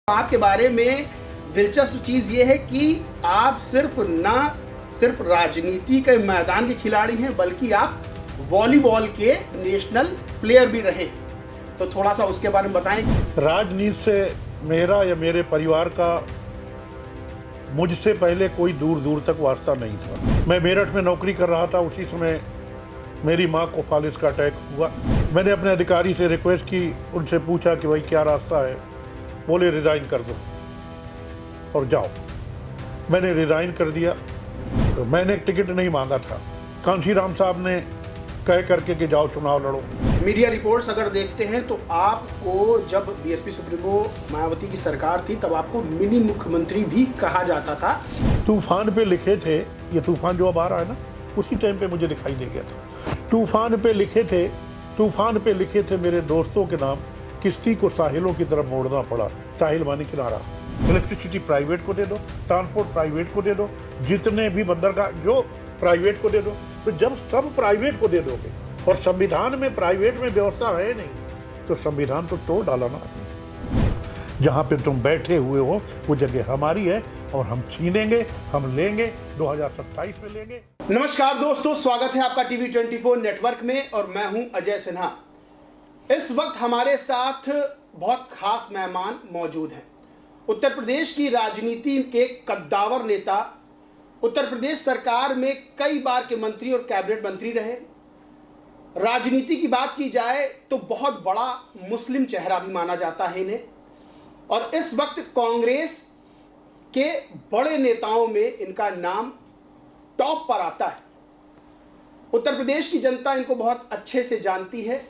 आपके बारे में दिलचस्प चीज़ ये है कि आप सिर्फ राजनीति के मैदान के खिलाड़ी हैं, बल्कि आप वॉलीबॉल के नेशनल प्लेयर भी रहे। तो थोड़ा सा उसके बारे में बताएं। राजनीति से मेरा या मेरे परिवार का मुझसे पहले कोई दूर दूर तक वास्ता नहीं था। मैं मेरठ में नौकरी कर रहा था, उसी समय मेरी माँ को फालिस का अटैक हुआ। मैंने अपने अधिकारी से रिक्वेस्ट की, उनसे पूछा कि भाई क्या रास्ता है। बोले रिज़ाइन कर दो और जाओ। मैंने रिज़ाइन कर दिया। तो मैंने टिकट नहीं मांगा था, कांशीराम साहब ने कह करके कि जाओ चुनाव लड़ो। मीडिया रिपोर्ट्स अगर देखते हैं तो आपको जब बीएसपी सुप्रीमो मायावती की सरकार थी तब आपको मिनी मुख्यमंत्री भी कहा जाता था। तूफान पे लिखे थे, ये तूफान जो अब आ रहा है ना, उसी टाइम पे मुझे दिखाई दे गया था। तूफान पे लिखे थे मेरे दोस्तों के नाम, किश्ती को साहिलों की तरफ मोड़ना पड़ा। साहिल माने किनारा। इलेक्ट्रिसिटी प्राइवेट को दे दो, ट्रांसपोर्ट प्राइवेट को दे दो, जितने भी बंदरगाह जो प्राइवेट को दे दो। तो जब सब प्राइवेट को दे दोगे और संविधान में प्राइवेट में व्यवस्था है नहीं, तो संविधान तो तोड़ डाला ना। जहाँ पे तुम बैठे हुए हो वो जगह हमारी है और हम छीनेंगे, हम लेंगे, 2027 में लेंगे। नमस्कार दोस्तों, स्वागत है आपका टीवी 24 नेटवर्क में और मैं हूं अजय सिन्हा। इस वक्त हमारे साथ बहुत खास मेहमान मौजूद हैं। उत्तर प्रदेश की राजनीति के कद्दावर नेता, उत्तर प्रदेश सरकार में कई बार के मंत्री और कैबिनेट मंत्री रहे। राजनीति की बात की जाए तो बहुत बड़ा मुस्लिम चेहरा भी माना जाता है इन्हें, और इस वक्त कांग्रेस के बड़े नेताओं में इनका नाम टॉप पर आता है। उत्तर प्रदेश की जनता इनको बहुत अच्छे से जानती है।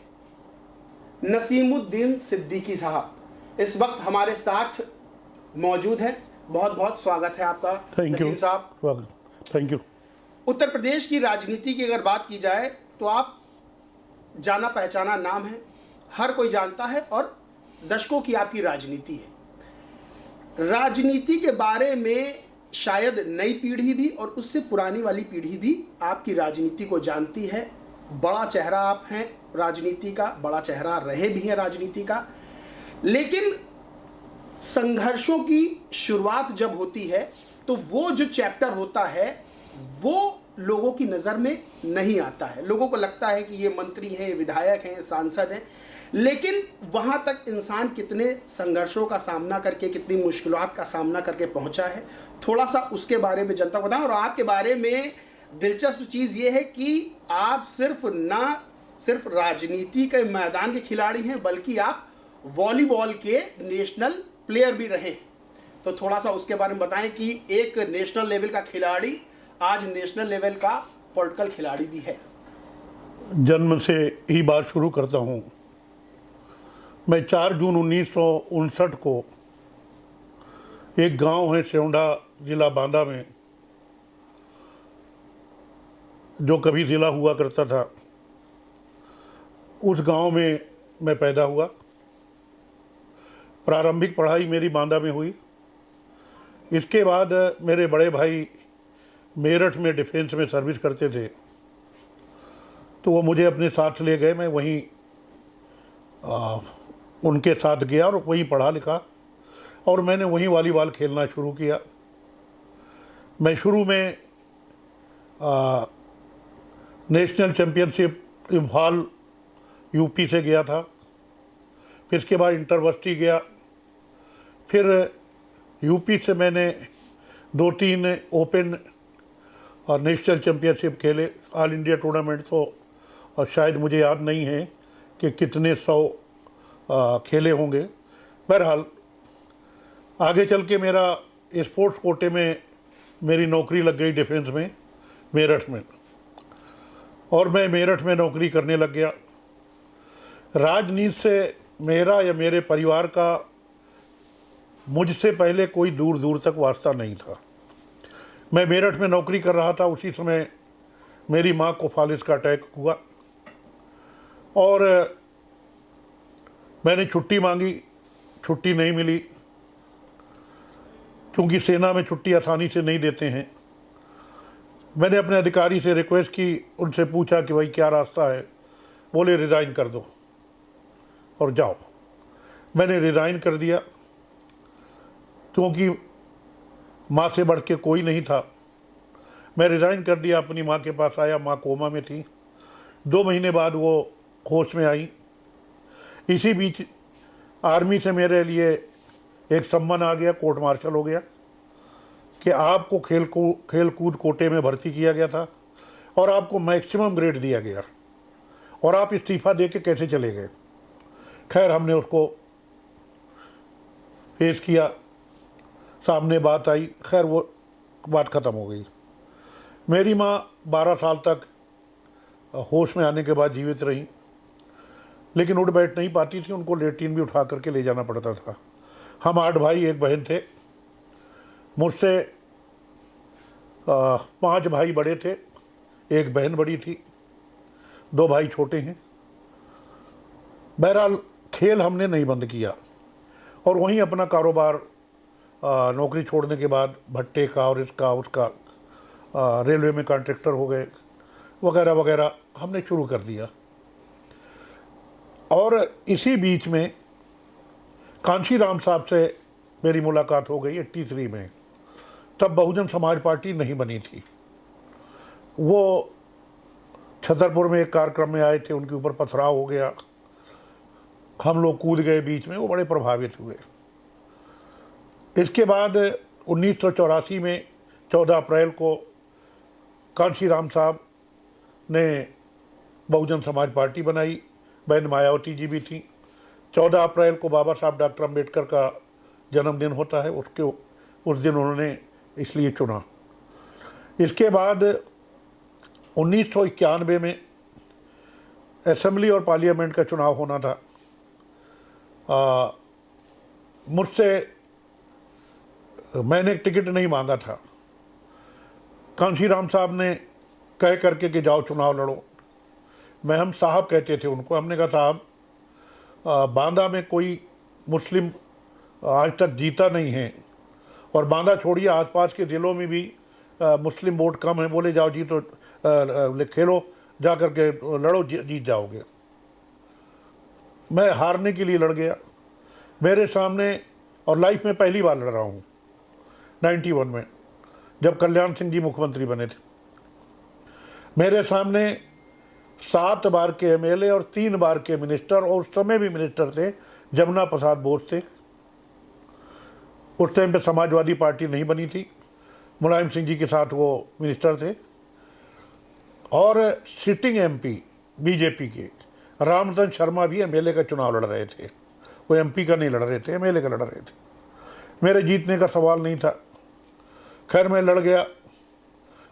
नसीमुद्दीन सिद्दीकी साहब इस वक्त हमारे साथ मौजूद हैं। बहुत बहुत स्वागत है आपका। नसीम साहब, थैंक यू। उत्तर प्रदेश की राजनीति की अगर बात की जाए तो आप जाना पहचाना नाम है, हर कोई जानता है और दशकों की आपकी राजनीति है। राजनीति के बारे में शायद नई पीढ़ी भी और उससे पुरानी वाली पीढ़ी भी आपकी राजनीति को जानती है। बड़ा चेहरा आप हैं राजनीति का, बड़ा चेहरा रहे भी हैं राजनीति का। लेकिन संघर्षों की शुरुआत जब होती है तो वो जो चैप्टर होता है वो लोगों की नज़र में नहीं आता है। लोगों को लगता है कि ये मंत्री हैं, विधायक हैं, सांसद हैं, लेकिन वहाँ तक इंसान कितने संघर्षों का सामना करके, कितनी मुश्किलात का सामना करके पहुँचा है, थोड़ा सा उसके बारे में जनता को बताएं। और आपके बारे में दिलचस्प चीज़ ये है कि आप सिर्फ राजनीति के मैदान के खिलाड़ी हैं, बल्कि आप वॉलीबॉल के नेशनल प्लेयर भी रहे। तो थोड़ा सा उसके बारे में बताएं कि एक नेशनल लेवल का खिलाड़ी आज नेशनल लेवल का पॉलिटिकल खिलाड़ी भी है। जन्म से ही बात शुरू करता हूँ। मैं 4 जून 1959 को एक गांव है सेवंडा, जिला बांदा में, जो कभी ज़िला हुआ करता था, उस गांव में मैं पैदा हुआ। प्रारंभिक पढ़ाई मेरी बांदा में हुई। इसके बाद मेरे बड़े भाई मेरठ में डिफेंस में सर्विस करते थे, तो वो मुझे अपने साथ ले गए। मैं वहीं उनके साथ गया और वहीं पढ़ा लिखा और मैंने वहीं वॉलीबॉल खेलना शुरू किया। मैं शुरू में नेशनल चैम्पियनशिप इम्फाल यूपी से गया था, फिर इसके बाद इंटरवर्सिटी गया, फिर यूपी से मैंने 2-3 ओपन और नेशनल चैम्पियनशिप खेले। ऑल इंडिया टूर्नामेंट तो और शायद मुझे याद नहीं है कि कितने 100 खेले होंगे। बहरहाल आगे चल के मेरा स्पोर्ट्स कोटे में मेरी नौकरी लग गई डिफेंस में, मेरठ में, और मैं मेरठ में नौकरी करने लग गया। राजनीति से मेरा या मेरे परिवार का मुझसे पहले कोई दूर दूर तक वास्ता नहीं था। मैं मेरठ में नौकरी कर रहा था, उसी समय मेरी माँ को फालिस का अटैक हुआ और मैंने छुट्टी मांगी, छुट्टी नहीं मिली, क्योंकि सेना में छुट्टी आसानी से नहीं देते हैं। मैंने अपने अधिकारी से रिक्वेस्ट की, उनसे पूछा कि भाई क्या रास्ता है। बोले रिज़ाइन कर दो और जाओ। मैंने रिज़ाइन कर दिया। क्योंकि माँ से बढ़ के कोई नहीं था। मैं रिज़ाइन कर दिया, अपनी माँ के पास आया। माँ कोमा में थी। 2 महीने बाद वो होश में आई। इसी बीच आर्मी से मेरे लिए एक सम्मन आ गया, कोर्ट मार्शल हो गया कि आपको खेल कूद कोटे में भर्ती किया गया था और आपको मैक्सिमम ग्रेड दिया गया और आप इस्तीफ़ा दे के कैसे चले गए। खैर, हमने उसको फेस किया, सामने बात आई, खैर वो बात ख़त्म हो गई। मेरी माँ 12 साल तक होश में आने के बाद जीवित रही, लेकिन उठ बैठ नहीं पाती थी। उनको लेट्रिन भी उठा करके ले जाना पड़ता था। हम 8 भाई 1 बहन थे। मुझसे 5 भाई बड़े थे, 1 बहन बड़ी थी, 2 भाई छोटे हैं। बहरहाल खेल हमने नहीं बंद किया और वहीं अपना कारोबार नौकरी छोड़ने के बाद भट्टे का और इसका उसका, रेलवे में कॉन्ट्रैक्टर हो गए वगैरह वगैरह हमने शुरू कर दिया। और इसी बीच में कांशी राम साहब से मेरी मुलाकात हो गई 83 में। तब बहुजन समाज पार्टी नहीं बनी थी। वो छतरपुर में एक कार्यक्रम में आए थे, उनके ऊपर पथराव हो गया, हम लोग कूद गए बीच में, वो बड़े प्रभावित हुए। इसके बाद 1984 में 14 अप्रैल को कांशी राम साहब ने बहुजन समाज पार्टी बनाई। बहन मायावती जी भी थी। 14 अप्रैल को बाबा साहब डॉक्टर अम्बेडकर का जन्मदिन होता है, उस दिन उन्होंने इसलिए चुना। इसके बाद 1991 में असेंबली और पार्लियामेंट का चुनाव होना था। मुझसे मैंने टिकट नहीं मांगा था। कांशी राम साहब ने कह करके कि जाओ चुनाव लड़ो। हम साहब कहते थे उनको। हमने कहा साहब, बांदा में कोई मुस्लिम आज तक जीता नहीं है और बांदा छोड़िए आसपास के ज़िलों में भी मुस्लिम वोट कम है। बोले जाओ जीतो, खेलो, जा कर के लड़ो, जीत जाओगे। मैं हारने के लिए लड़ गया। मेरे सामने, और लाइफ में पहली बार लड़ रहा हूँ, 91 में जब कल्याण सिंह जी मुख्यमंत्री बने थे। मेरे सामने 7 बार के एमएलए और 3 बार के मिनिस्टर, और उस समय भी मिनिस्टर थे जमुना प्रसाद बोस थे। उस टाइम पे समाजवादी पार्टी नहीं बनी थी, मुलायम सिंह जी के साथ वो मिनिस्टर थे। और सिटिंग एमपी बीजेपी के रामचंद्र शर्मा भी एमएलए का चुनाव लड़ रहे थे। वो एमपी का नहीं लड़ रहे थे, एमएलए का लड़ रहे थे। मेरे जीतने का सवाल नहीं था। खैर, मैं लड़ गया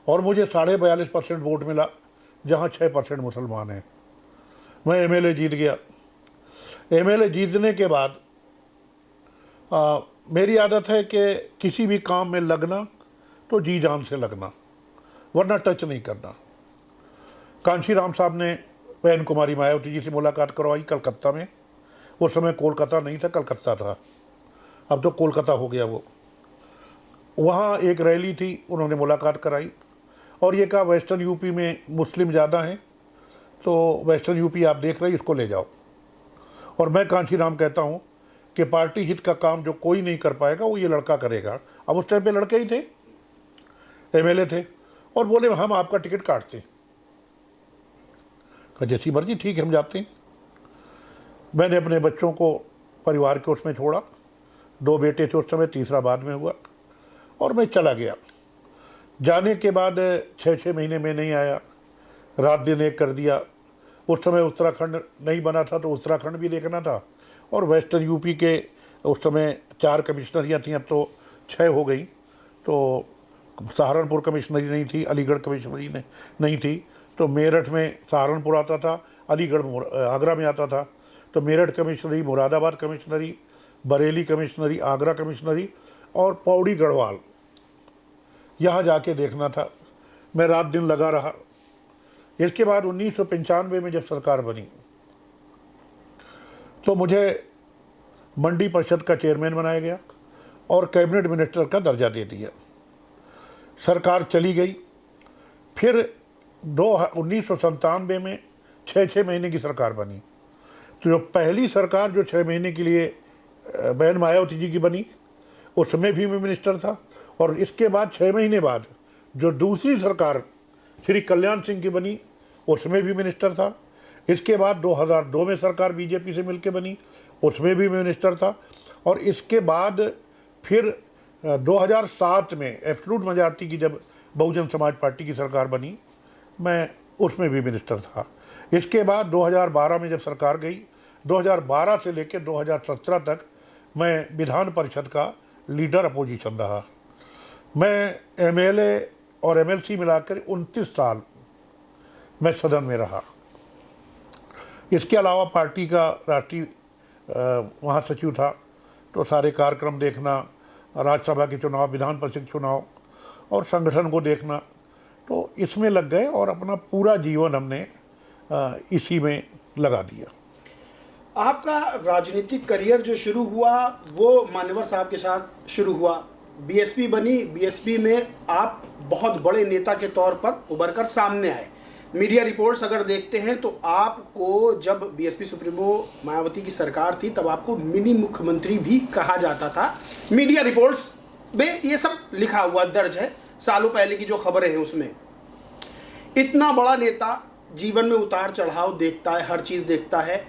और मुझे 42.5% वोट मिला, जहाँ 6% मुसलमान हैं। मैं एमएलए जीत गया। एमएलए जीतने के बाद मेरी आदत है कि किसी भी काम में लगना तो जी जान से लगना, वरना टच नहीं करना। कांशी राम साहब ने बहन कुमारी मायावती जी से मुलाकात करवाई कलकत्ता में। उस समय कोलकाता नहीं था, कलकत्ता था, अब तो कोलकाता हो गया वो। वहाँ एक रैली थी, उन्होंने मुलाकात कराई और ये कहा वेस्टर्न यूपी में मुस्लिम ज़्यादा हैं, तो वेस्टर्न यूपी आप देख रहे हैं, इसको ले जाओ। और मैं कांशी राम कहता हूँ कि पार्टी हित का काम जो कोई नहीं कर पाएगा वो ये लड़का करेगा। अब उस टाइम पे लड़के ही थे, एमएलए थे, और बोले हम आपका टिकट काटते हैं। कहा जैसी मर्जी, ठीक है, हम जाते हैं। मैंने अपने बच्चों को परिवार के उसमें छोड़ा, 2 बेटे थे उस समय, तीसरा बाद में हुआ, और मैं चला गया। जाने के बाद 6 महीने में नहीं आया, रात दिन एक कर दिया। उस समय उत्तराखंड नहीं बना था, तो उत्तराखंड भी देखना था, और वेस्टर्न यूपी के उस समय 4 कमिश्नरियाँ थीं, अब तो 6 हो गई। तो सहारनपुर कमिश्नरी नहीं थी, अलीगढ़ कमिश्नरी नहीं थी, तो मेरठ में सहारनपुर आता था, अलीगढ़ आगरा में आता था। तो मेरठ कमिश्नरी, मुरादाबाद कमिश्नरी, बरेली कमिश्नरी, आगरा कमिश्नरी और पौड़ी गढ़वाल, यहाँ जाके देखना था। मैं रात दिन लगा रहा। इसके बाद 1995 में जब सरकार बनी तो मुझे मंडी परिषद का चेयरमैन बनाया गया और कैबिनेट मिनिस्टर का दर्जा दे दिया। सरकार चली गई। फिर 1997 में 6 महीने की सरकार बनी। तो जो पहली सरकार जो 6 महीने के लिए बहन मायावती जी की बनी, उसमें भी मैं मिनिस्टर था। और इसके बाद 6 महीने बाद जो दूसरी सरकार श्री कल्याण सिंह की बनी, उसमें भी मिनिस्टर था। इसके बाद 2002 में सरकार बीजेपी से मिलकर बनी, उसमें भी मैं मिनिस्टर था। और इसके बाद फिर 2007 में एब्सोल्यूट मेजॉरिटी की जब बहुजन समाज पार्टी की सरकार बनी, मैं उसमें भी मिनिस्टर था। इसके बाद 2012 में जब सरकार गई, 2012 से लेकर 2017 तक मैं विधान परिषद का लीडर अपोजिशन रहा। मैं एमएलए और एमएलसी मिलाकर 29 साल मैं सदन में रहा। इसके अलावा पार्टी का राष्ट्रीय महासचिव था, तो सारे कार्यक्रम देखना, राज्यसभा के चुनाव, विधान परिषद चुनाव और संगठन को देखना, तो इसमें लग गए और अपना पूरा जीवन हमने इसी में लगा दिया। आपका राजनीतिक करियर जो शुरू हुआ वो मान्यवर साहब के साथ शुरू हुआ, बीएसपी बनी, बीएसपी में आप बहुत बड़े नेता के तौर पर उभर कर सामने आए। मीडिया रिपोर्ट्स अगर देखते हैं तो आपको जब बीएसपी सुप्रीमो मायावती की सरकार थी तब आपको मिनी मुख्यमंत्री भी कहा जाता था। मीडिया रिपोर्ट्स में ये सब लिखा हुआ दर्ज है, सालों पहले की जो खबरें हैं उसमें। इतना बड़ा नेता जीवन में उतार चढ़ाव देखता है, हर चीज़ देखता है,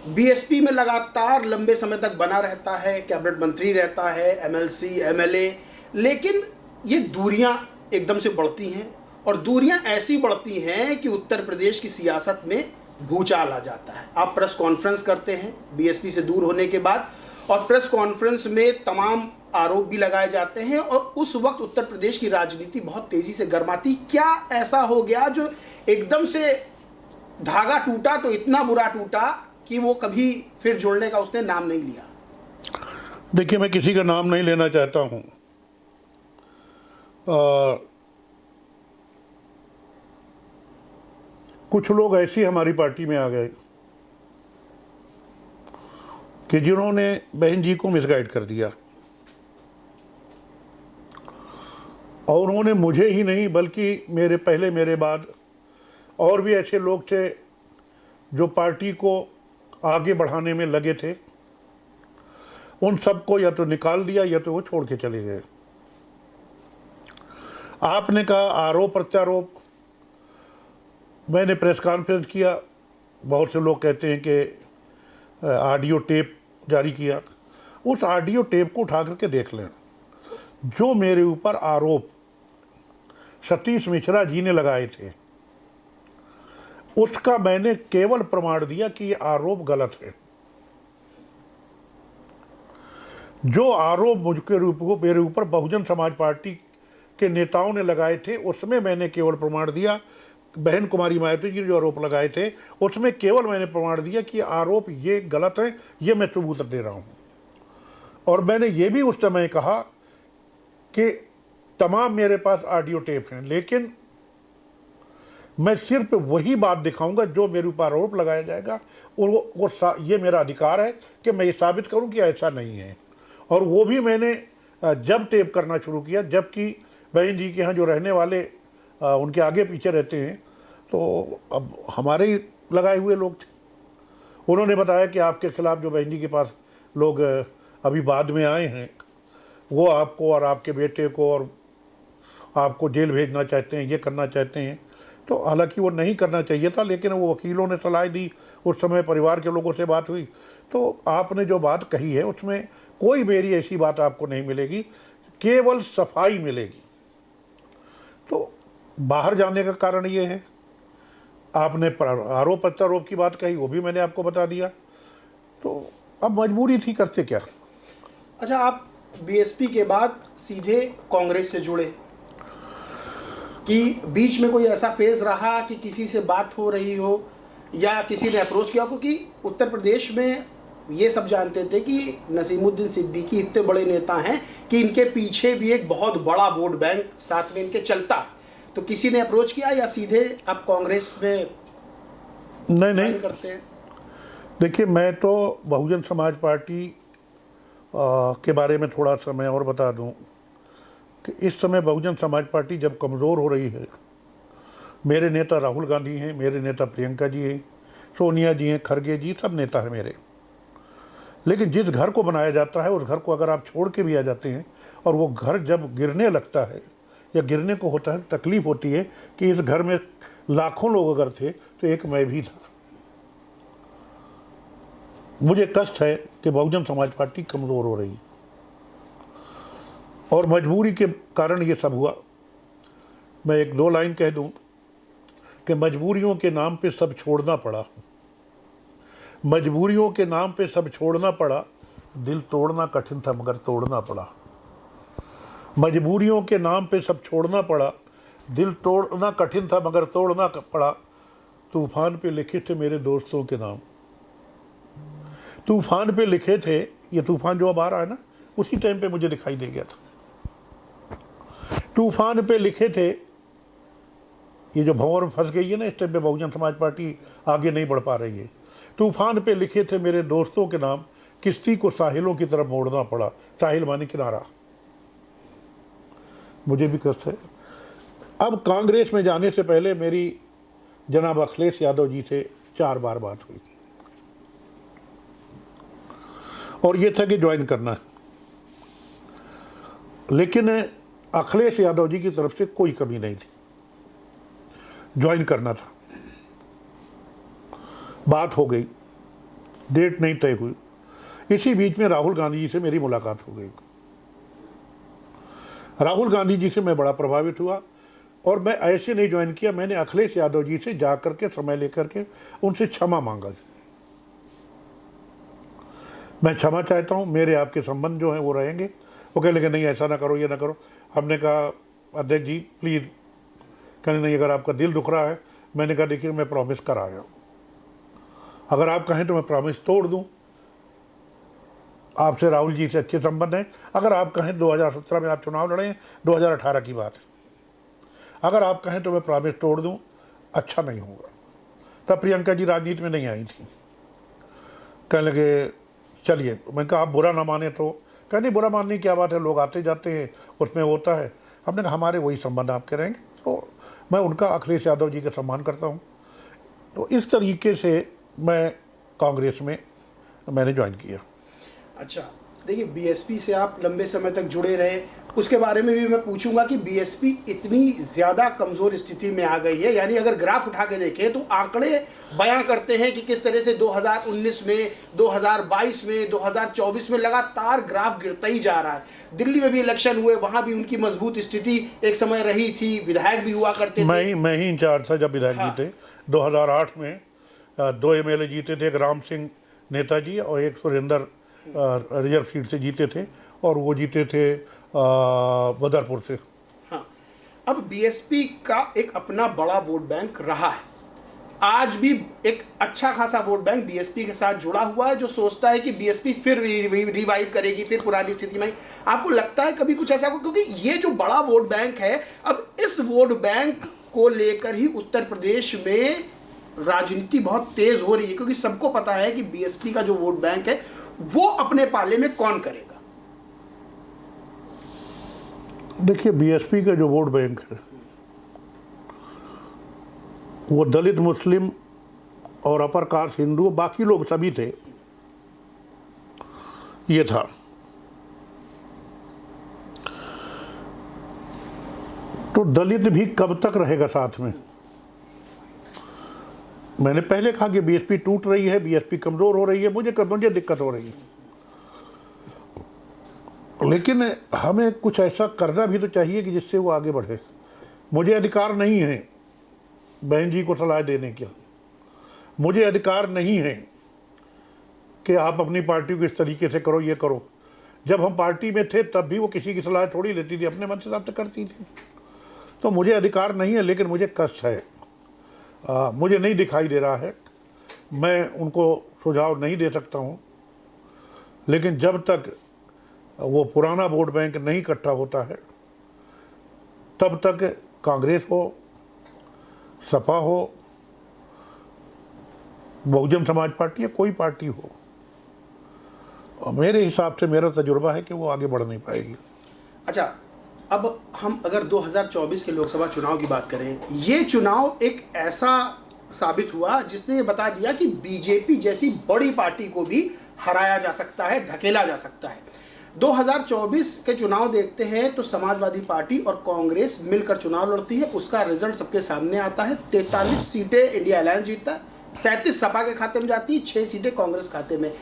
बीएसपी में लगातार लंबे समय तक बना रहता है, कैबिनेट मंत्री रहता है, एमएलसी, एमएलए, लेकिन ये दूरियां एकदम से बढ़ती हैं और दूरियां ऐसी बढ़ती हैं कि उत्तर प्रदेश की सियासत में भूचाल आ जाता है। आप प्रेस कॉन्फ्रेंस करते हैं बीएसपी से दूर होने के बाद, और प्रेस कॉन्फ्रेंस में तमाम आरोप भी लगाए जाते हैं, और उस वक्त उत्तर प्रदेश की राजनीति बहुत तेज़ी से गर्माती। क्या ऐसा हो गया जो एकदम से धागा टूटा तो इतना बुरा टूटा कि वो कभी फिर जोड़ने का उसने नाम नहीं लिया? देखिए, मैं किसी का नाम नहीं लेना चाहता हूँ। कुछ लोग ऐसे हमारी पार्टी में आ गए कि जिन्होंने बहन जी को मिसगाइड कर दिया, और उन्होंने मुझे ही नहीं बल्कि मेरे पहले मेरे बाद और भी ऐसे लोग थे जो पार्टी को आगे बढ़ाने में लगे थे, उन सबको या तो निकाल दिया या तो वो छोड़ के चले गए। आपने कहा आरोप प्रत्यारोप, मैंने प्रेस कॉन्फ्रेंस किया, बहुत से लोग कहते हैं कि ऑडियो टेप जारी किया। उस ऑडियो टेप को उठा करके देख लें। जो मेरे ऊपर आरोप सतीश मिश्रा जी ने लगाए थे, उसका मैंने केवल प्रमाण दिया कि ये आरोप गलत है। जो आरोप मुझके मेरे ऊपर बहुजन समाज पार्टी के नेताओं ने लगाए थे, उसमें मैंने केवल प्रमाण दिया। बहन कुमारी मायावती जी जो आरोप लगाए थे, उसमें केवल मैंने प्रमाण दिया कि आरोप ये गलत है, ये मैं सबूत दे रहा हूँ। और मैंने ये भी उस समय कहा कि तमाम मेरे पास ऑडियो टेप हैं, लेकिन मैं सिर्फ वही बात दिखाऊंगा जो मेरे ऊपर आरोप लगाया जाएगा, और ये मेरा अधिकार है कि मैं ये साबित करूं कि ऐसा नहीं है। और वो भी मैंने जब टेप करना शुरू किया, जबकि बहन जी के यहाँ जो रहने वाले उनके आगे पीछे रहते हैं, तो अब हमारे ही लगाए हुए लोग थे। उन्होंने बताया कि आपके खिलाफ जो बहन जी के पास लोग अभी बाद में आए हैं, वो आपको और आपके बेटे को और आपको जेल भेजना चाहते हैं, ये करना चाहते हैं। तो हालांकि वो नहीं करना चाहिए था, लेकिन वो वकीलों ने सलाह दी, उस समय परिवार के लोगों से बात हुई। तो आपने जो बात कही है उसमें कोई मेरी ऐसी बात आपको नहीं मिलेगी, केवल सफाई मिलेगी। तो बाहर जाने का कारण ये है। आपने आरोप प्रत्यारोप की बात कही, वो भी मैंने आपको बता दिया। तो अब मजबूरी थी, करते क्या। अच्छा, आप बीएसपी के बाद सीधे कांग्रेस से जुड़े, कि बीच में कोई ऐसा फेज रहा कि किसी से बात हो रही हो या किसी ने अप्रोच किया? क्योंकि उत्तर प्रदेश में ये सब जानते थे कि नसीमुद्दीन सिद्दीकी इतने बड़े नेता हैं कि इनके पीछे भी एक बहुत बड़ा वोट बैंक साथ में इनके चलता है। तो किसी ने अप्रोच किया या सीधे आप कांग्रेस में नहीं करते हैं? देखिए, मैं तो बहुजन समाज पार्टी के बारे में थोड़ा सा मैं और बता दूं कि इस समय बहुजन समाज पार्टी जब कमज़ोर हो रही है, मेरे नेता राहुल गांधी हैं, मेरे नेता प्रियंका जी हैं, सोनिया जी हैं, खड़गे जी, सब नेता हैं मेरे। लेकिन जिस घर को बनाया जाता है उस घर को अगर आप छोड़ के भी आ जाते हैं और वो घर जब गिरने लगता है या गिरने को होता है, तकलीफ होती है कि इस घर में लाखों लोग अगर थे तो एक मैं भी था। मुझे कष्ट है कि बहुजन समाज पार्टी कमज़ोर हो रही है और मजबूरी के कारण ये सब हुआ। मैं एक दो लाइन कह दूं कि मजबूरियों के नाम पे सब छोड़ना पड़ा, मजबूरियों के नाम पे सब छोड़ना पड़ा, दिल तोड़ना कठिन था मगर तोड़ना पड़ा। मजबूरियों के नाम पे सब छोड़ना पड़ा, दिल तोड़ना कठिन था मगर तोड़ना पड़ा। तूफान पे लिखे थे मेरे दोस्तों के नाम, तूफान पे लिखे थे। ये तूफान जो अब आ रहा है ना, उसी टाइम पे मुझे दिखाई दे गया था। तूफान पे लिखे थे, ये जो भंवर में फंस गई है ना इस टाइम पे बहुजन समाज पार्टी आगे नहीं बढ़ पा रही है। तूफान पे लिखे थे मेरे दोस्तों के नाम, किश्ती को साहिलों की तरफ मोड़ना पड़ा। साहिल माने किनारा। मुझे भी कष्ट है। अब कांग्रेस में जाने से पहले मेरी जनाब अखिलेश यादव जी से 4 बार बात हुई और ये था कि ज्वाइन करना है, लेकिन अखिलेश यादव जी की तरफ से कोई कमी नहीं थी, ज्वाइन करना था। बात हो गई, डेट नहीं तय हुई। इसी बीच में राहुल गांधी जी से मेरी मुलाकात हो गई। राहुल गांधी जी से मैं बड़ा प्रभावित हुआ और मैं ऐसे नहीं ज्वाइन किया, मैंने अखिलेश यादव जी से जा करके समय लेकर के उनसे क्षमा मांगा। मैं क्षमा चाहता हूँ, मेरे आपके संबंध जो हैं वो रहेंगे। वो कह लगे नहीं ऐसा ना करो, ये ना करो। हमने कहा अध्यक्ष जी प्लीज़, कहने नहीं अगर आपका दिल दुख रहा है। मैंने कहा देखिए मैं प्रॉमिस कर आया हूँ, अगर आप कहें तो मैं प्रॉमिस तोड़ दूँ। आपसे राहुल जी से अच्छे संबंध हैं। अगर आप कहें 2017 में आप चुनाव लड़े, 2018 की बात है, अगर आप कहें तो मैं प्रॉमिस तोड़ दूँ, अच्छा नहीं होगा। तब प्रियंका जी राजनीति में नहीं आई थी। कहने लगे चलिए। मैंने कहा आप बुरा ना माने तो। कहा नहीं बुरा मानने की क्या बात है, लोग आते जाते हैं, उसमें होता है। हमने कहा हमारे वही संबंध आपके रहेंगे। तो मैं उनका, अखिलेश यादव जी का सम्मान करता हूँ। तो इस तरीके से मैं कांग्रेस में मैंने ज्वाइन किया। अच्छा, देखिए बीएसपी से आप लंबे समय तक जुड़े रहे, उसके बारे में भी मैं पूछूंगा कि बीएसपी इतनी ज़्यादा कमज़ोर स्थिति में आ गई है। यानी अगर ग्राफ उठा के देखें तो आंकड़े बयां करते हैं कि किस तरह से 2019 में, 2022 में, 2024 में लगातार ग्राफ गिरता ही जा रहा है। दिल्ली में भी इलेक्शन हुए, वहाँ भी उनकी मजबूत स्थिति एक समय रही थी, विधायक भी हुआ करते थे। मैं ही इंचार्ज था जब विधायक जीते। 2008 में 2 MLA जीते थे, एक राम सिंह नेताजी और एक सुरेंद्र रिजर्व सीट से जीते थे, और वो जीते थे बदरपुर से। हाँ, अब बीएसपी का एक अपना बड़ा वोट बैंक रहा है। आज भी एक अच्छा खासा वोट बैंक बीएसपी के साथ जुड़ा हुआ है, जो सोचता है कि बीएसपी फिर रिवाइव करेगी, फिर पुरानी स्थिति में। आपको लगता है कभी कुछ ऐसा? क्योंकि ये जो बड़ा वोट बैंक है, अब इस वोट बैंक को लेकर ही उत्तर प्रदेश में राजनीति बहुत तेज हो रही है, क्योंकि सबको पता है कि बीएसपी का जो वोट बैंक है वो अपने पाले में कौन करेगा। देखिए बीएसपी का जो वोट बैंक है वो दलित, मुस्लिम और अपर कास्ट, हिंदू, बाकी लोग सभी थे, ये था। तो दलित भी कब तक रहेगा साथ में? मैंने पहले कहा कि बीएसपी टूट रही है, बीएसपी कमज़ोर हो रही है, मुझे दिक्कत हो रही है। लेकिन हमें कुछ ऐसा करना भी तो चाहिए कि जिससे वो आगे बढ़े। मुझे अधिकार नहीं है बहन जी को सलाह देने का, मुझे अधिकार नहीं है कि आप अपनी पार्टी को इस तरीके से करो, ये करो। जब हम पार्टी में थे तब भी वो किसी की सलाह थोड़ी लेती थी, अपने मन से हिसाब से करती थी। तो मुझे अधिकार नहीं है, लेकिन मुझे कष्ट है। मुझे नहीं दिखाई दे रहा है, मैं उनको सुझाव नहीं दे सकता हूँ। लेकिन जब तक वो पुराना वोट बैंक नहीं इकट्ठा होता है, तब तक कांग्रेस हो, सपा हो, बहुजन समाज पार्टी या कोई पार्टी हो, और मेरे हिसाब से, मेरा तजुर्बा है कि वो आगे बढ़ नहीं पाएगी। अच्छा, अब हम अगर 2024 के लोकसभा चुनाव की बात करें, ये चुनाव एक ऐसा साबित हुआ जिसने ये बता दिया कि बीजेपी जैसी बड़ी पार्टी को भी हराया जा सकता है, ढकेला जा सकता है। 2024 के चुनाव देखते हैं तो समाजवादी पार्टी और कांग्रेस मिलकर चुनाव लड़ती है, उसका रिजल्ट सबके सामने आता है। 43 सीटें इंडिया अलायंस जीतता है, 37 सपा के खाते में जाती है, 6 सीटें कांग्रेस खाते में।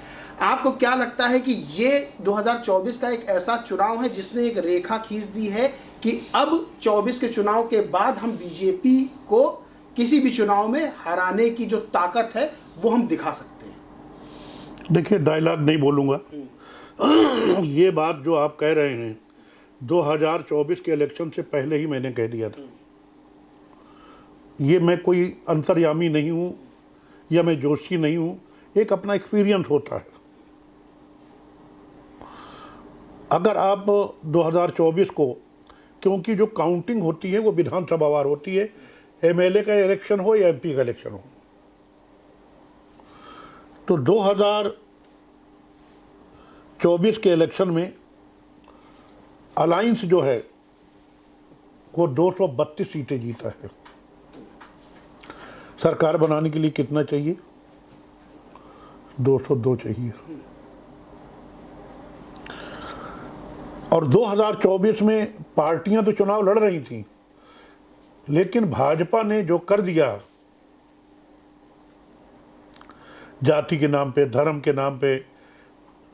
आपको क्या लगता है कि ये 2024 का एक ऐसा चुनाव है जिसने एक रेखा खींच दी है कि अब 24 के चुनाव के बाद हम बीजेपी को किसी भी चुनाव में हराने की जो ताकत है वो हम दिखा सकते हैं? देखिए, डायलॉग नहीं बोलूँगा। ये बात जो आप कह रहे हैं 2024 के इलेक्शन से पहले ही मैंने कह दिया था। ये मैं कोई अंतर्यामी नहीं हूँ या मैं जोशी नहीं हूँ, एक अपना एक्सपीरियंस होता है। अगर आप 2024 को, क्योंकि जो काउंटिंग होती है वो विधानसभा वार होती है, एमएलए का इलेक्शन हो या एमपी का इलेक्शन हो, तो 2024 के इलेक्शन में अलायंस जो है वो 232 सीटें जीता है। सरकार बनाने के लिए कितना चाहिए? 202 चाहिए। और 2024 में पार्टियां तो चुनाव लड़ रही थीं, लेकिन भाजपा ने जो कर दिया, जाति के नाम पे, धर्म के नाम पे,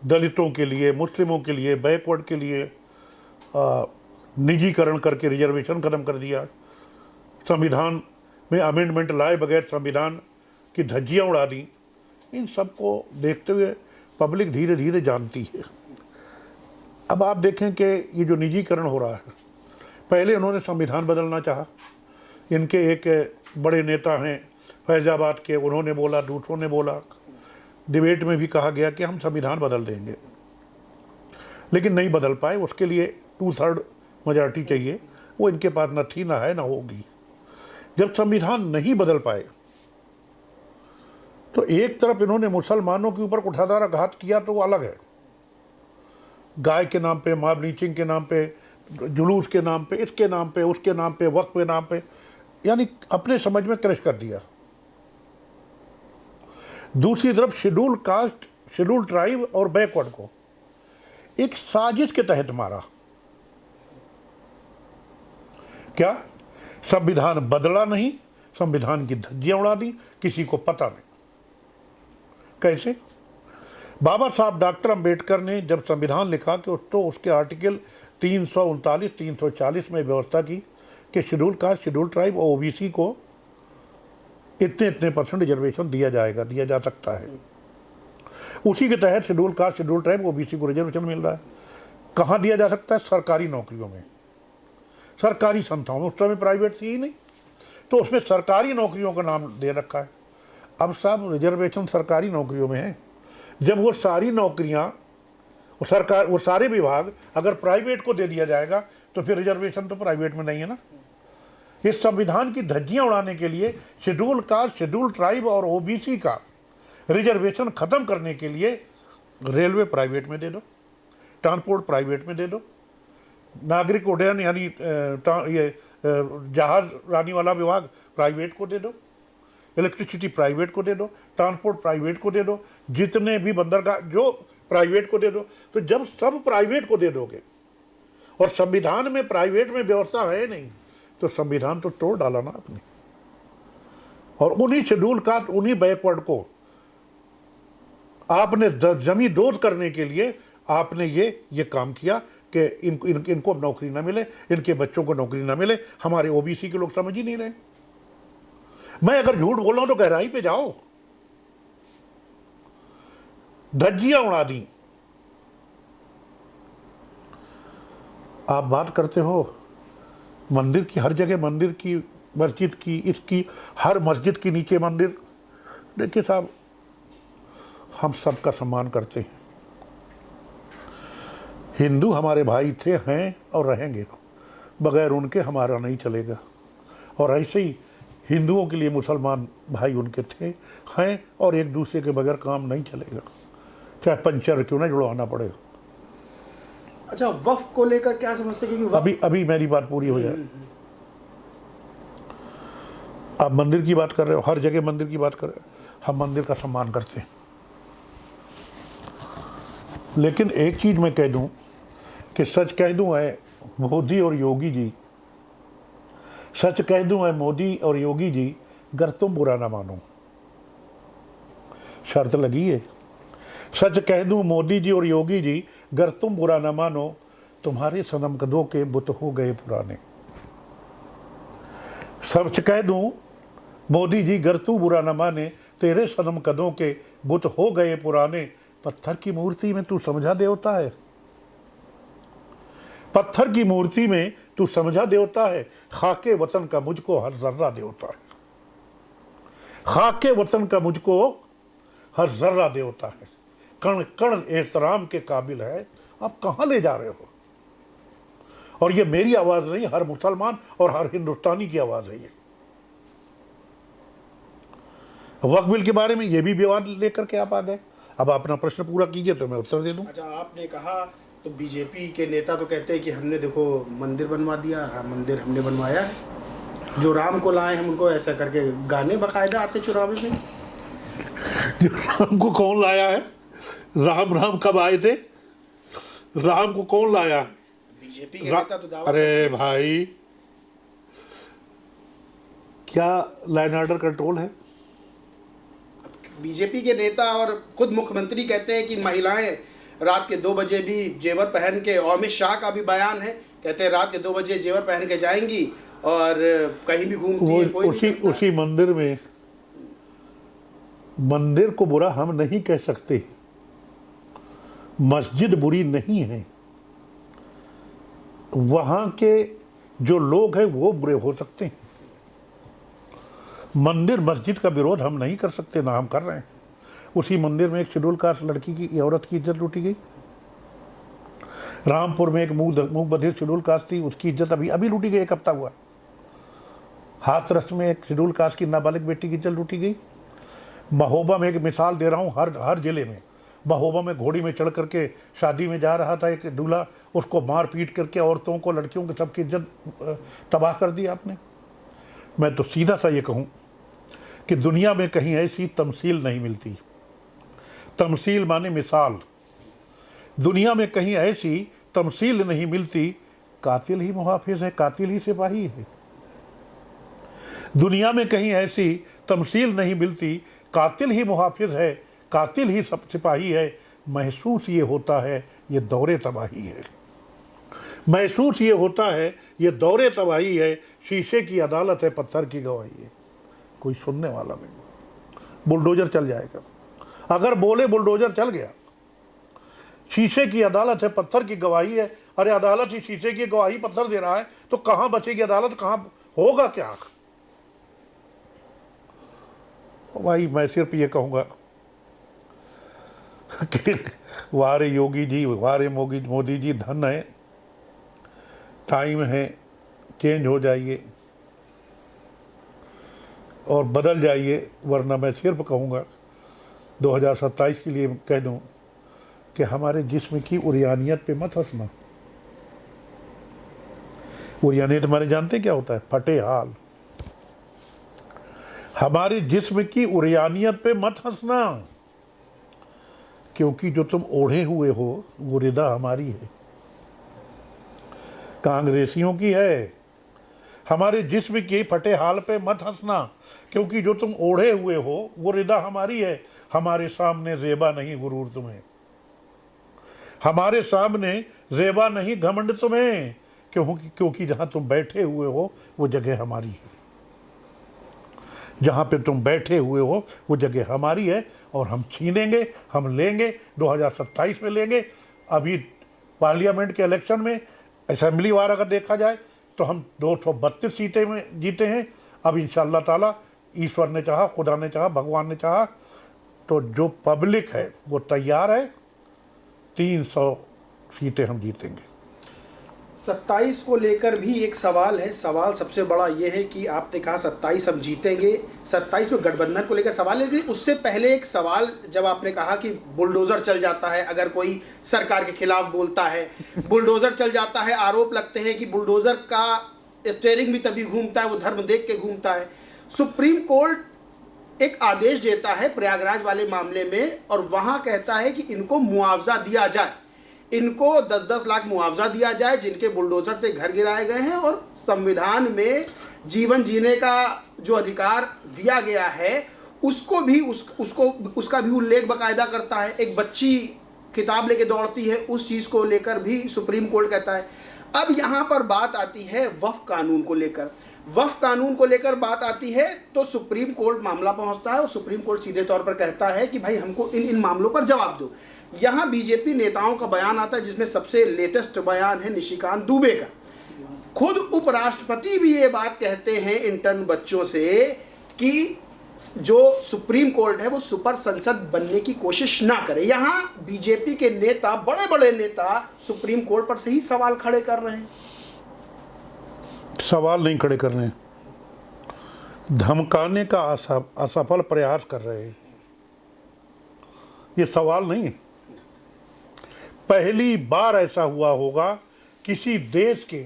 दलितों के लिए, मुस्लिमों के लिए, बैकवर्ड के लिए निजीकरण करके रिजर्वेशन खत्म कर दिया, संविधान में अमेंडमेंट लाए बगैर संविधान की धज्जियां उड़ा दी। इन सबको देखते हुए पब्लिक धीरे धीरे जानती है। अब आप देखें कि ये जो निजीकरण हो रहा है, पहले उन्होंने संविधान बदलना चाहा। इनके एक बड़े नेता हैं फैज़ाबाद के, उन्होंने बोला, दूसरों ने बोला, डिबेट में भी कहा गया कि हम संविधान बदल देंगे, लेकिन नहीं बदल पाए। उसके लिए 2/3 मेजॉरिटी चाहिए, वो इनके पास न थी, ना है, ना होगी। जब संविधान नहीं बदल पाए तो एक तरफ इन्होंने मुसलमानों के ऊपर कुठाधार घात किया, तो वो अलग है। गाय के नाम पे, मॉब लिंचिंग के नाम पे, जुलूस के नाम पे, इसके नाम पे, उसके नाम पे, वक्त के नाम पे, यानी अपने समझ में क्रश कर दिया। दूसरी तरफ शेड्यूल कास्ट, शेड्यूल ट्राइब और बैकवर्ड को एक साजिश के तहत मारा। क्या? संविधान बदला नहीं, संविधान की धज्जियां उड़ा दी, किसी को पता नहीं। कैसे? बाबा साहब डॉक्टर अंबेडकर ने जब संविधान लिखा कि तो उसके आर्टिकल 339, 340 में व्यवस्था की कि शेड्यूल कास्ट, शेड्यूल ट्राइब और ओबीसी को इतने इतने % रिजर्वेशन दिया जाएगा, दिया जा सकता है। उसी के तहत schedule caste, schedule tribe, OBC को रिजर्वेशन मिल रहा है। कहाँ दिया जा सकता है? सरकारी नौकरियों में, सरकारी संस्थाओं में। उस समय प्राइवेट थी ही नहीं, तो उसमें सरकारी नौकरियों का नाम दे रखा है। अब साहब रिजर्वेशन सरकारी नौकरियों में है, जब वो सारी नौकरियां, वो सरकार, वो सारे विभाग अगर प्राइवेट को दे दिया जाएगा तो फिर रिजर्वेशन तो प्राइवेट में नहीं है ना। इस संविधान की धज्जियां उड़ाने के लिए शेड्यूल कास्ट, शेड्यूल ट्राइब और ओबीसी का रिजर्वेशन खत्म करने के लिए रेलवे प्राइवेट में दे दो, ट्रांसपोर्ट प्राइवेट में दे दो, नागरिक उड्डयन यानी ये जहाज रानी वाला विभाग प्राइवेट को दे दो, इलेक्ट्रिसिटी प्राइवेट को दे दो, ट्रांसपोर्ट प्राइवेट को दे दो, जितने भी बंदरगाह जो प्राइवेट को दे दो। तो जब सब प्राइवेट को दे दोगे और संविधान में प्राइवेट में व्यवस्था है नहीं, तो संविधान तो तोड़ डाला ना आपने। और उन्हीं शेड्यूल कास्ट, उन्हीं बैकवर्ड को आपने जमी दोज करने के लिए आपने ये काम किया कि इनको नौकरी ना मिले, इनके बच्चों को नौकरी ना मिले। हमारे ओबीसी के लोग समझ ही नहीं रहे। मैं अगर झूठ बोल रहा हूं तो गहराई पे जाओ। धज्जियां उड़ा दी। आप बात करते हो मंदिर की, हर जगह मंदिर की, मस्जिद की, इसकी, हर मस्जिद के नीचे मंदिर। देखिए साहब, हम सबका सम्मान करते हैं। हिंदू हमारे भाई थे, हैं और रहेंगे। बगैर उनके हमारा नहीं चलेगा। और ऐसे ही हिंदुओं के लिए मुसलमान भाई उनके थे, हैं, और एक दूसरे के बगैर काम नहीं चलेगा, चाहे पंचर क्यों ना जुड़वाना पड़े। अच्छा, वक्फ को लेकर क्या समझते हैं? क्योंकि अभी मेरी बात पूरी हो जाए। आप मंदिर की बात कर रहे हो, हर जगह मंदिर की बात कर रहे हो। हम मंदिर का सम्मान करते हैं। लेकिन एक चीज़ मैं कह दूं कि सच कह दूं है मोदी और योगी जी, सच कह दूं है मोदी और योगी जी, अगर तुम बुरा ना मानो, शर्त लगी है। सच कह दूं मोदी जी और योगी जी, अगर तुम बुरा ना मानो, तुम्हारे सनम कदों के बुत हो गए पुराने। सच कह दूं मोदी जी, अगर तू बुरा ना माने, तेरे सनम कदों के बुत हो गए पुराने। पत्थर की मूर्ति में तू समझा देवता है, पत्थर की मूर्ति में तू समझा देवता है, खाके वतन का मुझको हर जर्रा देवता है, खाके वतन का मुझको हर जर्रा देवता है। कण कण एहतराम के काबिल है, आप कहाँ ले जा रहे हो? और ये मेरी आवाज़ नहीं, हर मुसलमान और हर हिंदुस्तानी की आवाज़ है ये। वक्फ बिल के बारे में ये भी विवाद लेकर के आप आ गए। अब अपना प्रश्न पूरा कीजिए तो मैं उत्तर दे दूं। अच्छा, आपने कहा तो बीजेपी के नेता तो कहते हैं कि हमने देखो मंदिर बनवा दिया, राम मंदिर हमने बनवाया है, जो राम को लाए हम उनको ऐसा करके गाने बाकायदा आते चुनाव में। राम को कौन लाया है? राम राम कब आए थे? राम को कौन लाया? बीजेपी के नेता तो दावा अरे भाई, क्या लाइन ऑर्डर कंट्रोल है? बीजेपी के नेता और खुद मुख्यमंत्री कहते हैं कि महिलाएं रात के 2 बजे भी जेवर पहन के, और अमित शाह का भी बयान है, कहते हैं रात के 2 बजे जेवर पहन के जाएंगी और कहीं भी घूमती है, कोई उसी मंदिर में, मंदिर को बुरा हम नहीं कह सकते, मस्जिद बुरी नहीं है, वहां के जो लोग हैं वो बुरे हो सकते हैं। मंदिर मस्जिद का विरोध हम नहीं कर सकते, ना हम कर रहे हैं। उसी मंदिर में एक शेड्यूल कास्ट लड़की की, औरत की इज्जत लूटी गई। रामपुर में एक मूक बधिर शेड्यूल कास्ट थी, उसकी इज्जत अभी अभी लूटी गई, 1 हफ्ता हुआ। हाथरस में एक शेड्यूल कास्ट की नाबालिग बेटी की इज्जत लूटी गई। महोबा में एक मिसाल दे रहा हूँ, हर जिले में। महोबा में घोड़ी में चढ़ करके शादी में जा रहा था एक दूल्हा, उसको मार पीट करके औरतों को, लड़कियों को, सबकी इज्जत तबाह कर दी आपने। मैं तो सीधा सा ये कहूँ कि दुनिया में कहीं ऐसी तमसील नहीं मिलती। तमसील माने मिसाल। दुनिया में कहीं ऐसी तमसील नहीं मिलती, कातिल ही मुहाफिज है, कातिल ही सिपाही है। दुनिया में कहीं ऐसी तमसील नहीं मिलती, कातिल ही मुहाफिज है, कातिल ही सब सिपाही है। महसूस ये होता है ये दौरे तबाही है, महसूस ये होता है ये दौरे तबाही है। शीशे की अदालत है, पत्थर की गवाही है, कोई सुनने वाला नहीं। बुलडोजर चल जाएगा, अगर बोले बुलडोजर चल गया। शीशे की अदालत है, पत्थर की गवाही है। अरे अदालत ही शीशे की गवाही पत्थर दे रहा है तो कहां बचेगी अदालत, कहां होगा क्या? भाई मैं सिर्फ ये कहूंगा कि वारे योगी जी, वारे मोदी जी, धन है, टाइम है, चेंज हो जाइए और बदल जाइए। वरना मैं सिर्फ कहूँगा 2027 के लिए कह दूँ कि हमारे जिस्म की उरियानियत पे मत हंसना। उरियानियत हमारे जानते क्या होता है? फटे हाल। हमारे जिस्म की उरियानियत पे मत हंसना, क्योंकि जो तुम ओढ़े हुए हो वो रिदा हमारी है, कांग्रेसियों की है। हमारे जिस्म के फटे हाल पे मत हंसना, क्योंकि जो तुम ओढ़े हुए हो वो रिदा हमारी है। हमारे सामने ज़ेबा नहीं गुरूर तुम्हें, हमारे सामने ज़ेबा नहीं घमंड तुम्हें, क्योंकि जहाँ तुम बैठे हुए हो वो जगह हमारी है। जहाँ पे तुम बैठे हुए हो वो जगह हमारी है और हम छीनेंगे, हम लेंगे, 2027 में लेंगे। अभी पार्लियामेंट के इलेक्शन में, असेंबली वार अगर देखा जाए तो हम 232 सीटें में जीते हैं। अब इंशाअल्लाह ताला, ईश्वर ने चाहा, खुदा ने चाहा, भगवान ने चाहा तो जो पब्लिक है वो तैयार है, 300 सीटें हम जीतेंगे। 27 को लेकर भी एक सवाल है। सवाल सबसे बड़ा ये है कि आपने कहा 27 हम जीतेंगे, 27 में गठबंधन को लेकर सवाल है। लेकिन उससे पहले एक सवाल, जब आपने कहा कि बुलडोज़र चल जाता है अगर कोई सरकार के खिलाफ बोलता है, बुलडोज़र चल जाता है, आरोप लगते हैं कि बुलडोज़र का स्टीयरिंग भी तभी घूमता है, वो धर्म देख के घूमता है। सुप्रीम कोर्ट एक आदेश देता है प्रयागराज वाले मामले में, और वहां कहता है कि इनको मुआवजा दिया जाए, इनको 10-10 लाख मुआवजा दिया जाए जिनके बुलडोजर से घर गिराए गए हैं, और संविधान में जीवन जीने का जो अधिकार दिया गया है उसको भी उसका भी उल्लेख बाकायदा करता है। एक बच्ची किताब लेके दौड़ती है, उस चीज़ को लेकर भी सुप्रीम कोर्ट कहता है। अब यहाँ पर बात आती है वक्फ कानून को लेकर। वक्फ कानून को लेकर बात आती है तो सुप्रीम कोर्ट मामला पहुँचता है और सुप्रीम कोर्ट सीधे तौर पर कहता है कि भाई हमको इन मामलों पर जवाब दो। यहाँ बीजेपी नेताओं का बयान आता है, जिसमें सबसे लेटेस्ट बयान है निशिकांत दुबे का। खुद उपराष्ट्रपति भी ये बात कहते हैं इंटर्न बच्चों से कि जो सुप्रीम कोर्ट है वो सुपर संसद बनने की कोशिश ना करे। यहाँ बीजेपी के नेता, बड़े बड़े नेता सुप्रीम कोर्ट पर से ही सवाल खड़े कर रहे हैं। सवाल नहीं खड़े कर रहे हैं, धमकाने का असफल प्रयास कर रहे हैं। ये सवाल नहीं, पहली बार ऐसा हुआ होगा किसी देश के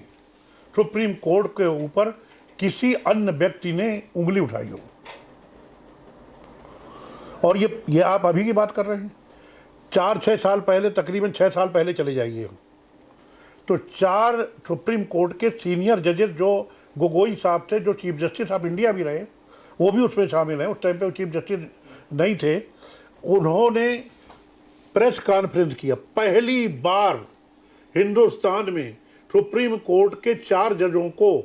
सुप्रीम कोर्ट के ऊपर किसी अन्य व्यक्ति ने उंगली उठाई हो। और ये आप अभी की बात कर रहे हैं, 4-6 साल पहले, तकरीबन 6 साल पहले चले जाइए, तो 4 सुप्रीम कोर्ट के सीनियर जजेस जो गोगोई साहब थे, जो चीफ जस्टिस ऑफ इंडिया भी रहे, वो भी उसमें शामिल हैं। उस टाइम पे वो चीफ जस्टिस नहीं थे। उन्होंने प्रेस कॉन्फ्रेंस किया। पहली बार हिंदुस्तान में सुप्रीम कोर्ट के 4 जजों को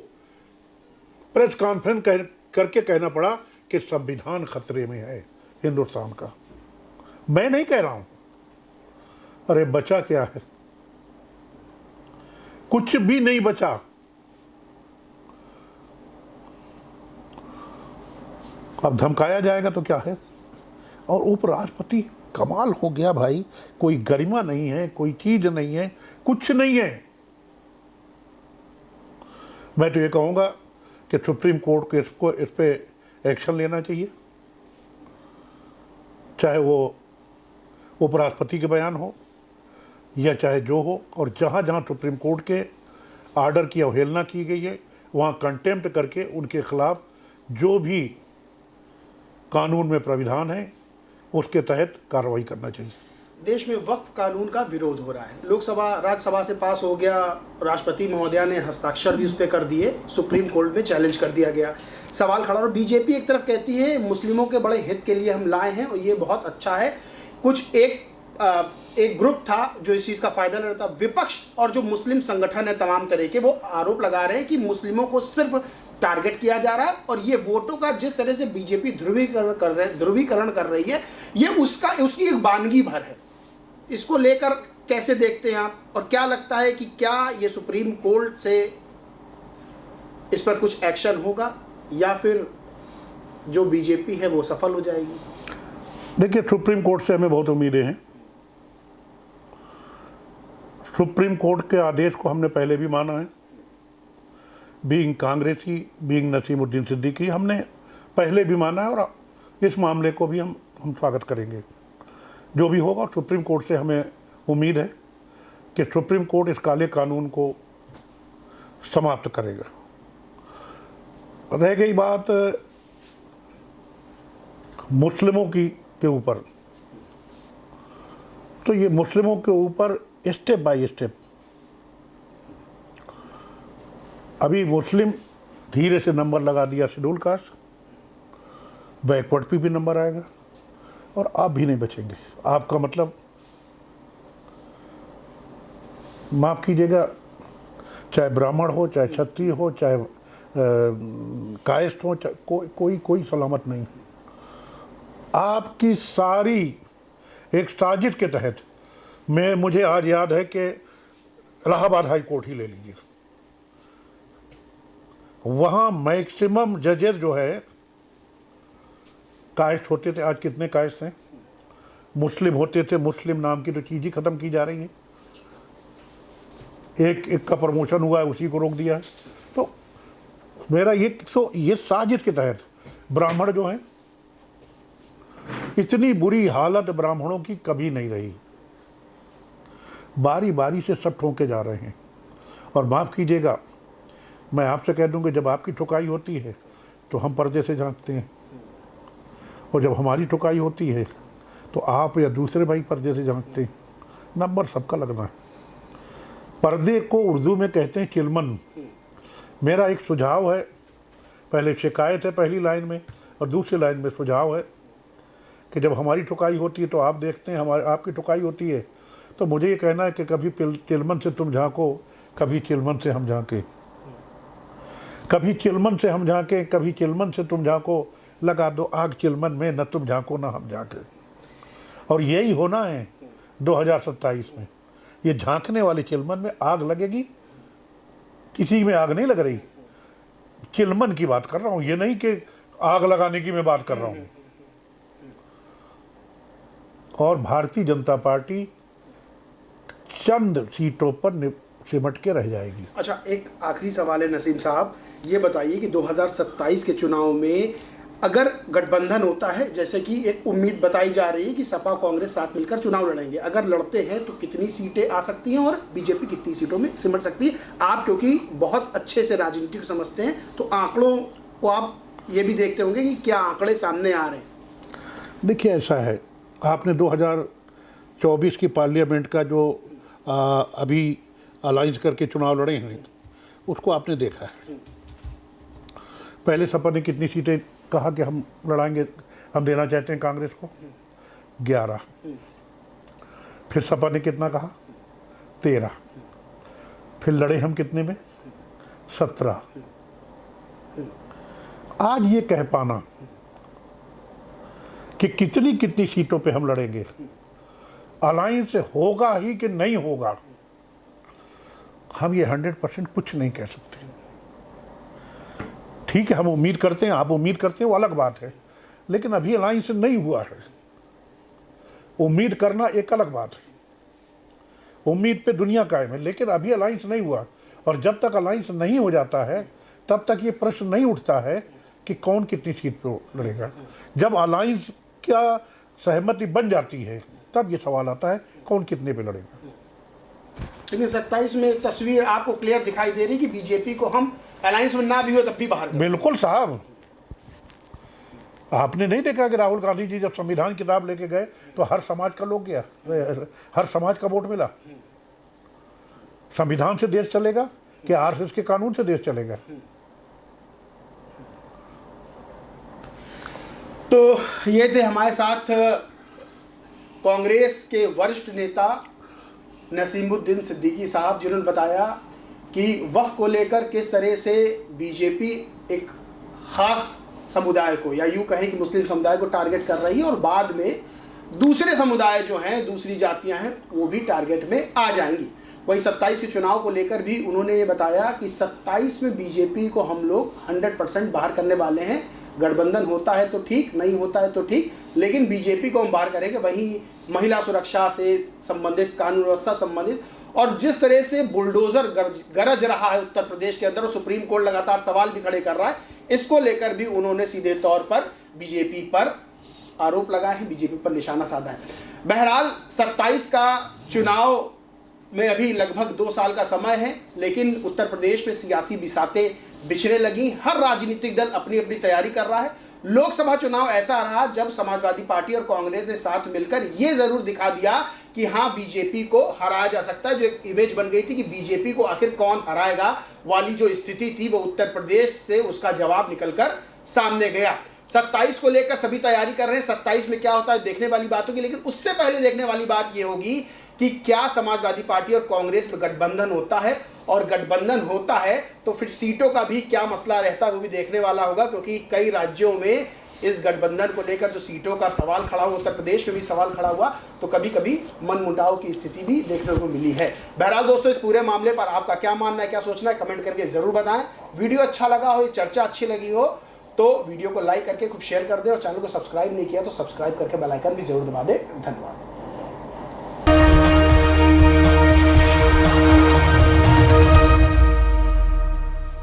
प्रेस कॉन्फ्रेंस करके कहना पड़ा कि संविधान खतरे में है हिंदुस्तान का। मैं नहीं कह रहा हूं, अरे बचा क्या है? कुछ भी नहीं बचा। अब धमकाया जाएगा तो क्या है? और उपराष्ट्रपति कमाल हो गया भाई, कोई गरिमा नहीं है, कोई चीज नहीं है, कुछ नहीं है। मैं तो ये कहूंगा कि सुप्रीम कोर्ट को इस पे एक्शन लेना चाहिए, चाहे वो उपराष्ट्रपति के बयान हो या चाहे जो हो। और जहाँ जहाँ सुप्रीम कोर्ट के आर्डर की अवहेलना की गई है, वहाँ कंटेम्प्ट करके उनके खिलाफ जो भी कानून में प्राविधान है उसके तहत कार्रवाई करना चाहिए। देश में वक्फ कानून का विरोध हो रहा है, लोकसभा राज्यसभा से पास हो गया, राष्ट्रपति महोदया ने हस्ताक्षर भी उस पर कर दिए, सुप्रीम कोर्ट में चैलेंज कर दिया गया, सवाल खड़ा। और बीजेपी एक तरफ कहती है मुस्लिमों के बड़े हित के लिए हम लाए हैं और ये बहुत अच्छा है। कुछ एक ग्रुप था जो इस चीज़ का फायदा ले रहा था। विपक्ष और जो मुस्लिम संगठन है तमाम तरह के, वो आरोप लगा रहे हैं कि मुस्लिमों को सिर्फ टारगेट किया जा रहा है, और ये वोटों का जिस तरह से बीजेपी ध्रुवीकरण कर रही है, ये उसकी एक वानगी भर है। इसको लेकर कैसे देखते हैं आप, और क्या लगता है कि क्या ये सुप्रीम कोर्ट से इस पर कुछ एक्शन होगा या फिर जो बीजेपी है वो सफल हो जाएगी? देखिए, सुप्रीम कोर्ट से हमें बहुत उम्मीदें हैं। सुप्रीम कोर्ट के आदेश को हमने पहले भी माना है। बीइंग कांग्रेसी, बीइंग नसीमुद्दीन सिद्दीकी, हमने पहले भी माना है और इस मामले को भी हम स्वागत करेंगे। जो भी होगा, सुप्रीम कोर्ट से हमें उम्मीद है कि सुप्रीम कोर्ट इस काले कानून को समाप्त करेगा। रह गई बात मुस्लिमों के ऊपर, तो ये मुस्लिमों के ऊपर स्टेप बाय स्टेप अभी मुस्लिम धीरे से नंबर लगा दिया शेड्यूल कास्ट, बैकवर्ड पे भी नंबर आएगा और आप भी नहीं बचेंगे। आपका मतलब, माफ़ कीजिएगा, चाहे ब्राह्मण हो, चाहे क्षत्रिय हो, चाहे कायस्थ हो, कोई सलामत नहीं। आपकी सारी एक साजिश के तहत, मुझे आज याद है कि इलाहाबाद हाई कोर्ट ही ले लीजिए, वहाँ मैक्सिमम जजेस जो है कायस्थ होते थे। आज कितने कायस्थ हैं? मुस्लिम होते थे। मुस्लिम नाम की तो चीज़ ही ख़त्म की जा रही है। एक का प्रमोशन हुआ है, उसी को रोक दिया है। तो मेरा ये साजिश के तहत ब्राह्मण जो हैं, इतनी बुरी हालत ब्राह्मणों की कभी नहीं रही। बारी बारी से सब ठोके जा रहे हैं। और माफ़ कीजिएगा, मैं आपसे कह दूं कि जब आपकी ठुकाई होती है तो हम पर्दे से झांकते हैं, और जब हमारी ठुकाई होती है तो आप या दूसरे भाई पर्दे से झांकते हैं, नंबर सबका लगना है। पर्दे को उर्दू में कहते हैं चिलमन। मेरा एक सुझाव है, पहले शिकायत है पहली लाइन में, और दूसरी लाइन में सुझाव है कि जब हमारी ठुकाई होती है तो आप देखते हैं, आपकी ठुकाई होती है तो मुझे ये कहना है कि कभी चिलमन से तुम झांको, कभी चिलमन से हम झांके, कभी चिलमन से हम झांके, कभी चिलमन से तुम झांको, लगा दो आग चिलमन में, न तुम झांको न हम झांके। और यही होना है 2027 में। ये झांकने वाले चिलमन में आग लगेगी, किसी में आग नहीं लग रही, चिलमन की बात कर रहा हूँ, ये नहीं कि आग लगाने की मैं बात कर रहा हूँ। और भारतीय जनता पार्टी चंद सीटों पर सिमट के रह जाएगी। अच्छा, एक आखिरी सवाल है नसीम साहब, ये बताइए कि 2027 के चुनाव में अगर गठबंधन होता है, जैसे कि एक उम्मीद बताई जा रही है कि सपा कांग्रेस साथ मिलकर चुनाव लड़ेंगे, अगर लड़ते हैं तो कितनी सीटें आ सकती हैं और बीजेपी कितनी सीटों में सिमट सकती है? आप क्योंकि बहुत अच्छे से राजनीति को समझते हैं तो आंकड़ों को आप ये भी देखते होंगे कि क्या आंकड़े सामने आ रहे हैं। देखिए, ऐसा है, आपने 2024 की पार्लियामेंट का जो अभी अलायंस करके चुनाव लड़े हैं उसको आपने देखा है। पहले सपा ने कितनी सीटें कहा कि हम लड़ाएंगे, हम देना चाहते हैं कांग्रेस को, 11। फिर सपा ने कितना कहा, 13। फिर लड़े हम कितने में, 17। आज ये कह पाना कि कितनी कितनी सीटों पे हम लड़ेंगे, अलायंस होगा ही कि नहीं होगा, हम ये 100% कुछ नहीं कह सकते। ठीक है, हम उम्मीद करते हैं, आप उम्मीद करते हैं, वो अलग बात है, लेकिन अभी अलायंस नहीं हुआ है। उम्मीद करना एक अलग बात है, उम्मीद पे दुनिया कायम है, लेकिन अभी अलायंस नहीं हुआ। और जब तक अलायंस नहीं हो जाता है तब तक ये प्रश्न नहीं उठता है कि कौन कितनी सीट पर लड़ेगा। जब अलायंस क्या सहमति बन जाती है तब ये सवाल आता है कौन कितने पे लड़ेगा। लेकिन 27 में तस्वीर आपको क्लियर दिखाई दे रही कि बीजेपी को हम अलायंस में ना भी हो तब भी बाहर। बिल्कुल साहब, आपने नहीं देखा कि राहुल गांधी जी जब संविधान किताब लेके गए तो हर समाज का लोग गया, हर समाज का वोट मिला। संविधान से देश चलेगा कि आरएसएस के कानून से देश चलेगा? तो ये थे हमारे साथ कांग्रेस के वरिष्ठ नेता नसीमुद्दीन सिद्दीकी साहब, जिन्होंने बताया कि वफ़ को लेकर किस तरह से बीजेपी एक ख़ास समुदाय को, या यूँ कहें कि मुस्लिम समुदाय को टारगेट कर रही है, और बाद में दूसरे समुदाय जो हैं, दूसरी जातियां हैं, वो भी टारगेट में आ जाएंगी। वही 27 के चुनाव को लेकर भी उन्होंने ये बताया कि 27 में बीजेपी को हम लोग 100% बाहर करने वाले हैं। गठबंधन होता है तो ठीक, नहीं होता है तो ठीक, लेकिन बीजेपी को हम बाहर करेंगे। वहीं महिला सुरक्षा से संबंधित, कानून व्यवस्था संबंधित, और जिस तरह से बुलडोजर गरज रहा है उत्तर प्रदेश के अंदर, और सुप्रीम कोर्ट लगातार सवाल भी खड़े कर रहा है, इसको लेकर भी उन्होंने सीधे तौर पर बीजेपी पर आरोप लगाए हैं, बीजेपी पर निशाना साधा है। बहरहाल 27 का चुनाव में अभी लगभग 2 साल का समय है, लेकिन उत्तर प्रदेश में सियासी बिसातें बिछने लगी। हर राजनीतिक दल अपनी अपनी तैयारी कर रहा है। लोकसभा चुनाव ऐसा रहा जब समाजवादी पार्टी और कांग्रेस ने साथ मिलकर ये जरूर दिखा दिया कि हाँ, बीजेपी को हराया जा सकता है। जो एक इमेज बन गई थी कि बीजेपी को आखिर कौन हराएगा वाली जो स्थिति थी, वो उत्तर प्रदेश से उसका जवाब निकलकर सामने गया। 27 को लेकर सभी तैयारी कर रहे हैं। 27 में क्या होता है देखने वाली बात होगी, लेकिन उससे पहले देखने वाली बात ये होगी कि क्या समाजवादी पार्टी और कांग्रेस में गठबंधन होता है, और गठबंधन होता है तो फिर सीटों का भी क्या मसला रहता है वो भी देखने वाला होगा, क्योंकि कई राज्यों में इस गठबंधन को लेकर जो सीटों का सवाल खड़ा हुआ, उत्तर प्रदेश में भी सवाल खड़ा हुआ, तो कभी कभी मनमुटाव की स्थिति भी देखने को मिली है। बहरहाल दोस्तों, इस पूरे मामले पर आपका क्या मानना है, क्या सोचना है, कमेंट करके जरूर बताएं। वीडियो अच्छा लगा हो, चर्चा अच्छी लगी हो तो वीडियो को लाइक करके खूब शेयर कर दें, और चैनल को सब्सक्राइब नहीं किया तो सब्सक्राइब करके बेल आइकन भी जरूर दबा दें। धन्यवाद।